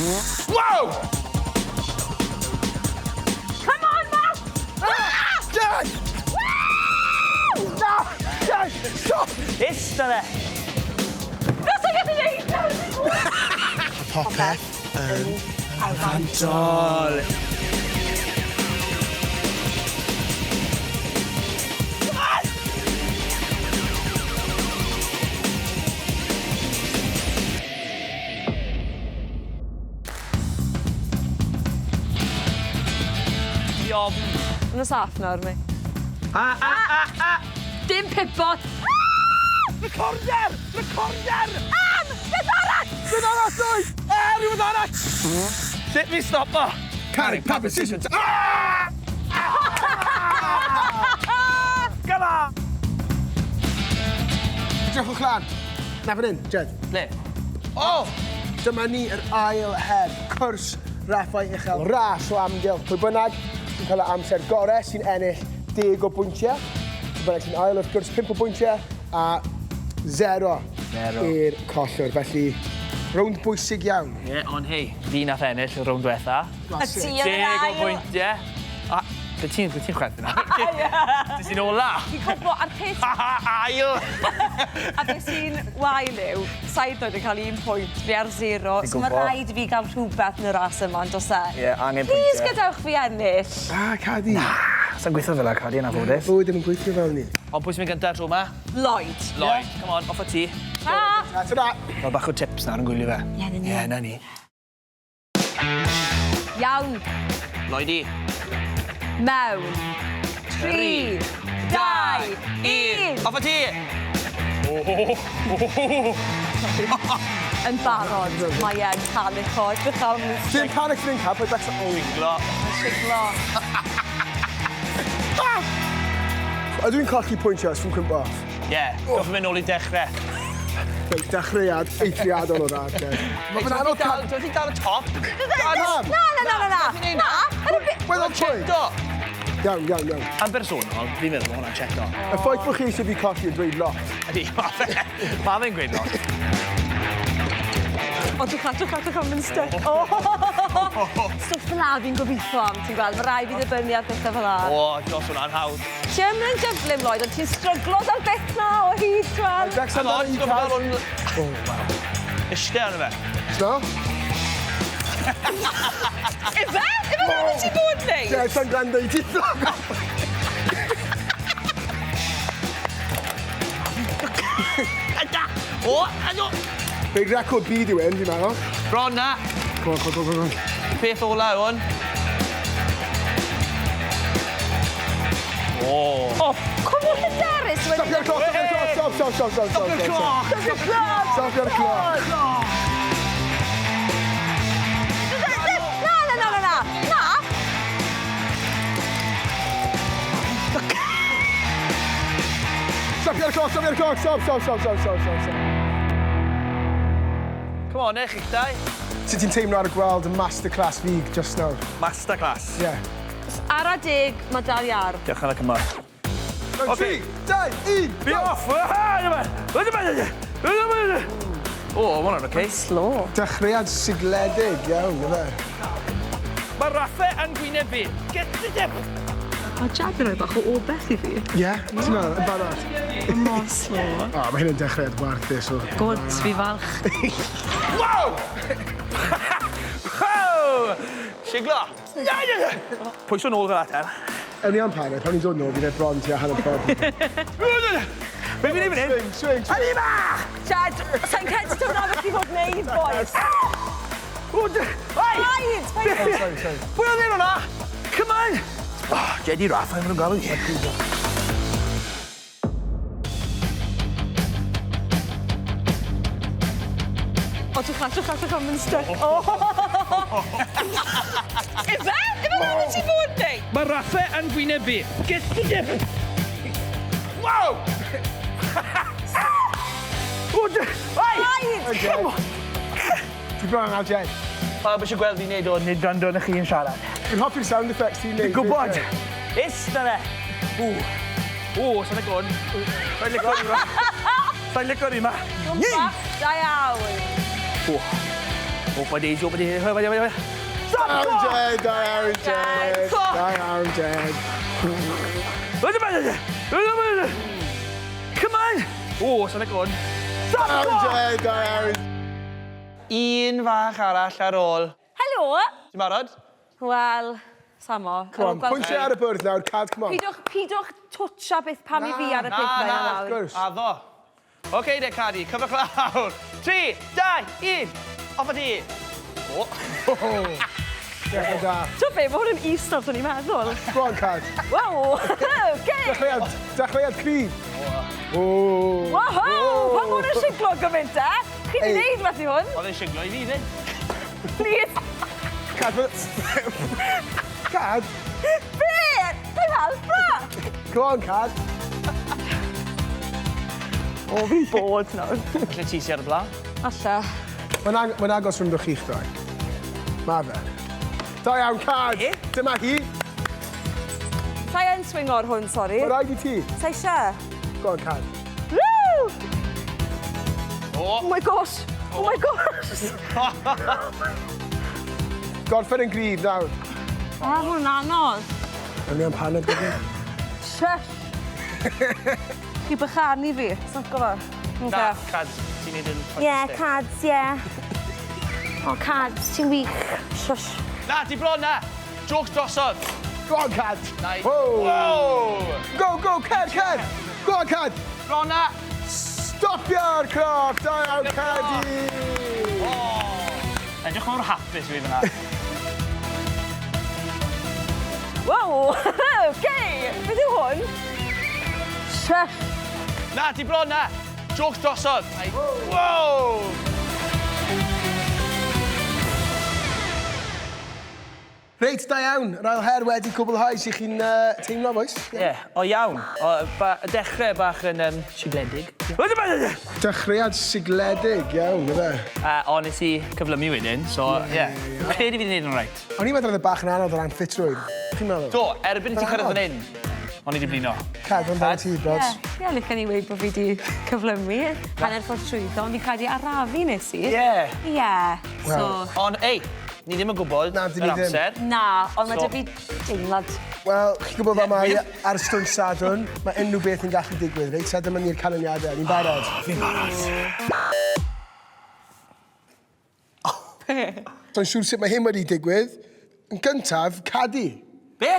Wow! Come on, Matt! Dad! No! Dad! Stop! Ista fe. Dos o'n gallu neud! Popeth yn fantol. Yn y saff nawr, mi. Dim pipot! Recorder! Recorder! Am! Beth arall! Beth arall, Lloyd? Rhywbeth arall! Sut mi stopo? Carreg, paper, scissors. Come on! Diolch o'ch lan. Na fan hyn, Jed. Le? O! Dyma ni yr ail her. Cwrs Rhaffau Uchel. Ras o amgylch. Pwy bynnag sy'n cael y amser gorau sy'n ennill 10 o bwyntiau. Pwy bynnag sy'n ail wrth gwrs 5 o bwyntiau a 0 i'r collwr. Felly, rownd bwysig iawn. Ie, ond hei, fi nath ennill y rownd diwetha. Y ti yn yr 10 o ail. bwyntiau. A, be ti'n chwerthu na? Dys i'n ola. Ti'n cofio ar peth... Ail! A beth sy'n wael yw, saith oedd yn cael 1 pwynt, fi ar 0, so mae rhaid fi gael rhywbeth yn y ras yma, yn dos e? Ie, angen Please pwyntiau. gadewch fi ennill. Cadi. Sa'n gweithio fel y Cadi yna fodus. Bwyd ddim yn gweithio fel ni. Ond pwy sy'n mynd gyda'r tro yma? Lloyd. Lloyd, come on, off o ti. Ta! Ta-da! Fel bach o tips nawr yn gwylio fe. Ie, na ni. Iawn. Lloyd i. Mewn. 3, 2, 1. Off o ti! Yn barod, mae e'n panic o. Edrych am Dim panic yn cael, pwy beth o... Siglo. siglo. Ydw i'n colli pwyntiau os fi'n cwmpa off? Ie, goffo mynd nôl i dechrau. Dechreuad, eithriadol o dda. Mae fy'n anodd cael... Dwi'n ti dal y top? Na! Na! Wel o'n pwynt. Iawn. Yn bersonol, fi'n meddwl hwnna'n cheto. Y ffaith bod chi eisiau fi colli yn dweud lot. Ydy, ma fe'n gweud lot. O, dwi'n mynd stuck. Stwff fel la fi'n gobeithio am, ti'n gweld? Mae rai fi ddibynnu ar bethau fel la. O, dos hwnna'n hawdd. Ti yn mynd gyflym, Lloyd, ond ti'n stryglodd ar beth na o hyd, twel. Come on, ti'n gofio fel hwn... Iste arno fe. No? Ife? Ife hwnna ti'n bod neud? Ie, sa'n gwrando i ti. O, adw! Big record byd yw un, fi'n meddwl. Bron na. Go on. Peth ola hwn. O. O, cwmwch y derys wedi... Stop your clock. Stop your clock. Na! Stop your clock. Stop. Come on, eich eich dau. Sut ti'n teimlo ar y gweld y masterclass fi just nawr? Masterclass. Ie. Ara dig, mae dal iar. Diolch yn y cymor. 3, 2, 1, Be off! O, ma hwnna'n oce. Slo. Dechreuad sigledig, iawn, yfe? Mae Rhaffau yn gwynebu. Get the devil! Mae Jack yn rhoi bach o obeth i fi. Ie? Ti'n meddwl, yn barod? Mor slo. O, mae hyn yn dechreuad warthus o... God, fi falch. Wow! Wow! Siglo! Pwy sy'n ôl fel ater? Ewn ni am paned, pan ni'n dod nôl, fi'n edrych bron ti a hanner ffordd. Be fi'n ei fan hyn? Swing. Ani bach! Chad, sa'n ced ti'n hwnna beth i fod wneud, boys? Paid! Sorry. Pwy oedd hyn hwnna? Come on! Jedi Rhaffau, maen nhw'n gael yn hyn. O, dwi'n mynd stuck. Ife? Ife hwnna ti'n bod neud? Mae Rhaffau yn gwynebu. Get the devil! Wow! Paid! Come on! Ti'n bron nawr, Jen? Pawb eisiau gweld fi'n neud o, nid rando na chi yn siarad. Dwi'n hoffi'r sound effects ti'n neud. Dwi'n gwybod. Ista fe. Sa'n agon. Sa'n licor i ma. Sa'n licor i ma. Da iawn. Opa di. Da iawn, Jed. Come on! O, sy'n agor. Da iawn. Un fach arall ar ôl. Helo! Ti'n barod? Wel, samo. Come on, pwyntio ar y bwrdd nawr, Cad, come on. Pidwch twtio beth pam i fi ar y pethau Na, yna Wrth gwrs. Addo. Oce de, Cadi, cyfrwch lawr. 3, 2, 1. Off a di. O. Diolch da. Ti'n be, mae hwn yn is-nof, dwi'n i'n meddwl. Go on, Cad. Waw, oce! Dechreuad cryf. Waw, pa mwyn yn siglo gymaint, Chi di wneud fath i hwn? Oedd e'n siglo i fi, fyd. Plîs! Cad, Cad. Be? Dwi'n help na! Go on, Cad. O, fi'n bod nawr. Lle ti si ar y blaen? Alla. Mae'n agos rhwng chi'ch doi. Ma fe. Da iawn, Cad. Dyma hi. Sai yn swingo'r hwn, sori. Mae rhaid i ti. Sai eisiau. Go on, Cad. Woo! O. Oh my gosh! Oh my gosh! Gorffen yn gryf nawr. A hwnna'n anodd. Yn i'n paned gyda. Shush! Chi bychanu fi, sy'n gofod? Na, Cad, ti'n neud yn ffantastig. Ie, cads, ie. O, cads, ti'n wych. Shush. Na, di bron na. Jokes drosodd. Go on, Cad. Nai. Whoa. Go, Cad. Go on, Cad. Bron na. Stopio'r croc. Da iawn, Cadi. Edrych mor hapus fi fyna. Wow, oce. Beth yw hwn? Shush. Na, di bron na. Jokes drosodd. Wow. Reit, da iawn. Yr ail her wedi cwblhau sy'ch chi'n teimlo, boes? Ie, o iawn. Y dechrau bach yn sigledig. Dechreuad sigledig, iawn, yfe? O, nes i cyflymu wedyn, so ie. Credu fi wedi gwneud yn rhaid. O'n i'n meddwl oedd y bach yn anodd o ran ffitrwydd. Chi'n meddwl? Do, erbyn i ti cyrraedd fan hyn, o'n i wedi blino. Cad, o'n dan ti, brods. Ie, licen i weid bod fi wedi cyflymu. Hanner ffordd trwyddo, ond fi'n cael arafu nes i. Ie. Ie. So... Ond, ei, ni ddim yn gwybod Na, dyn ni yr ddim. amser. Na, ond mae dy fi deimlad. Wel, chi'n gwybod fa mae ar Stwnsh Sadwrn, mae unrhyw beth yn gallu digwydd, reit? So dyma ni'r canlyniadau. Ni'n barod? Fi'n barod. So'n siŵr sut mae hyn wedi digwydd. Yn gyntaf, Cadi. Be?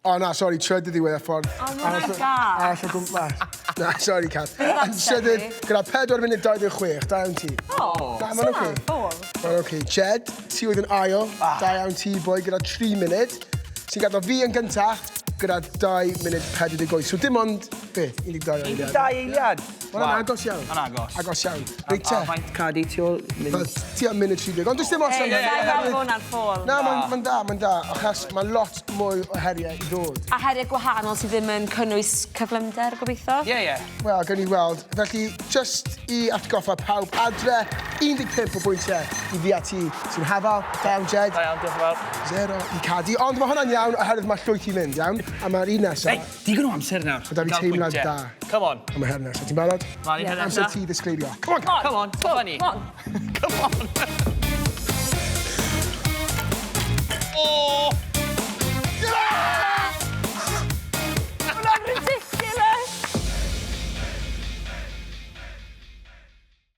O na, sori, trydydd i wedi ffordd. O, mae'n Arall gas. o gwmpas. Na, sori, Cad. Beth Yn sydd, gyda 4 munud 26, da iawn ti. O, Na, mae'n oce. Mae'n oce. Jed, ti oedd yn ail, da iawn ti, boi, gyda 3 munud. Sy'n gadael fi yn gyntaf, gyda 2 munud 48. So dim ond, beth, 12 eiliad. 2 eiliad. Mae'n agos iawn. Yn agos. Agos iawn. Reit te. A faint Cadi ti ôl? Ti am munud 30. Ond does dim os Ei, sa'i fel hwnna'n ffôl. Na, mae'n da. Achos mae lot mwy o heriau i ddod. A heriau gwahanol sydd ddim yn cynnwys cyflymder, gobeithio? Ie. Wel, gan i weld. Felly, just i atgoffa pawb adre, 15 o bwyntiau i fi a ti sy'n hafal. Da iawn, Jed. Da iawn, diolch yn fawr. 0 i Cadi. Ond mae hwnna'n iawn oherwydd mae llwyth i fynd, iawn? A mae'r un nesaf. Ei, digon o amser nawr. Gyda fi teimlad da. Come on. A mae her nesaf. Ti'n barod? Mlaen i her Amser nesaf. ti ddisgleirio. Come on! Come on, funny. Come on. Come on.